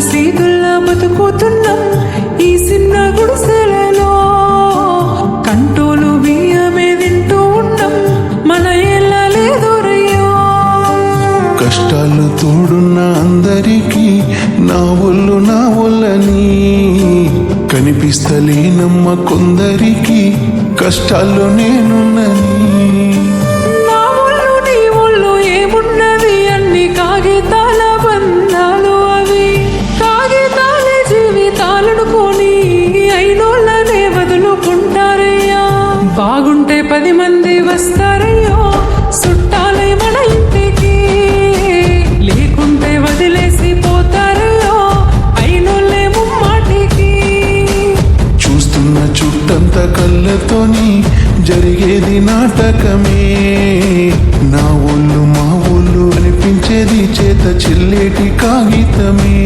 సీదుల్లా బతుకుతున్నాం ఈ చిన్న గుడిసెలలో, కంటోలు బియ్యమే తింటూ ఉన్నాం మన ఏళ్ళలేదురయ్యో. కష్టాలు తోడున్న అందరికీ నా ఒళ్ళని కనిపిస్తలేనమ్మ కొందరికి కష్టాల్లో నేనున్నని. బాగుంటే 10 మంది వస్తారయ్యో చుట్టాలే మన ఇంటికి, లేకుంటే వదిలేసి పోతారయ్యో అయినోళ్ళే ముమ్మాటికి. చూస్తున్న చుట్టంత కళ్ళతోని జరిగేది నాటకమే, నా ఒళ్ళు మా ఒళ్ళు అనిపించేది చేత చిల్లేటి కాగితమే.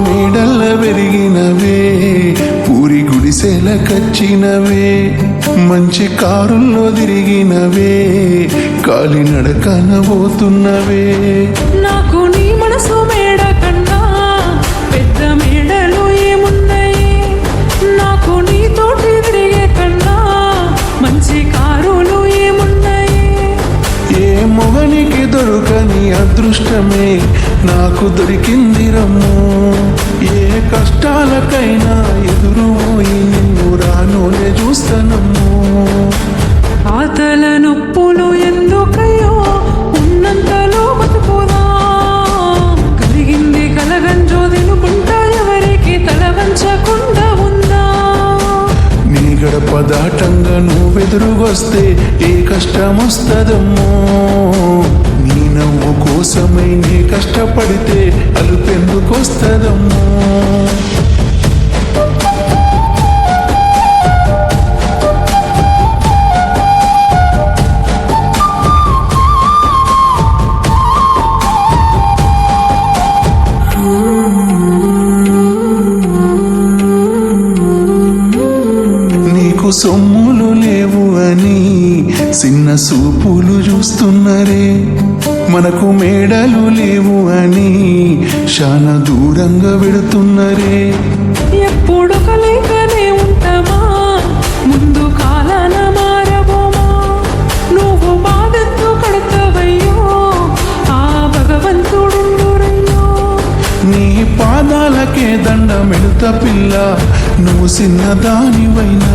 మేడల్ల పెరిగినవే పూరి గుడిసెలకచ్చినవే, మంచి కారుల్లో తిరిగినవే కాలినడకన పోతున్నవే. నాకు నీ మనసు మేడ కన్నా పెద్ద మేడలు ఏమున్నాయి, నాకు నీ తోటి తిరిగే కన్నా మంచి కారులు ఏమున్నాయి. ఏ మొగనికి దొరకని అదృష్టమే నాకు దొరికింది రమ్ము, ఏ కష్టాలకైనా ఎదురుపోయి నిన్ను రానోనే చూస్తానమ్ము. ఆతల నొప్పులు ఎందుకయ్యో ఉన్నంతలో బతుకుదా, కలిగింది కలగంజో తినుకుంటా ఎవరికి తల వంచకుండా ఉందా. నీ గడప దాటంగా నువ్వెదురుగొస్తే ఏ కష్టం వస్తదమ్మో, నీ నవ్వు కోసమై నీ కష్టపడితే అలుపెందుకొస్తదమ్మో. నీకు సొమ్ములు లేవు అని చిన్న సూపులు చూస్తున్నరే, మనకు మేడలు లేవు అని చాలా దూరంగా వెడుతున్నరే. ఎప్పుడు కలయికనే ఉంటామా ముందు కాలాన మారబోమా, నువ్వు బాధెందు పడతావయ్యో ఆ భగవంతుడుండురయ్యో. నీ పాదాలకే దండమెడుత పిల్ల, నువ్వు చిన్నదానివైనా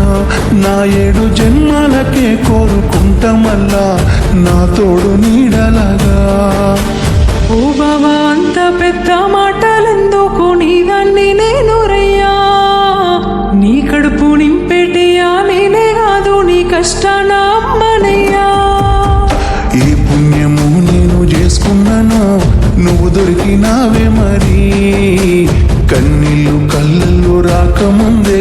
నా 7 జన్మాలకే కోరుకుంటా మళ్ళా నా తోడు నీడలాగా. ఓ బావా అంత పెద్ద మాటలెందుకు, నీ దాన్ని నేను రయ్యా, నీ కడుపు నింపేటియా నేనే కాదు నీ కష్టాన అమ్మనయ్యా. ఏ పుణ్యము నేను చేసుకున్నానో నువ్వు దొరికినావే మరి, కన్నీళ్ళు కళ్ళల్లో రాకముందే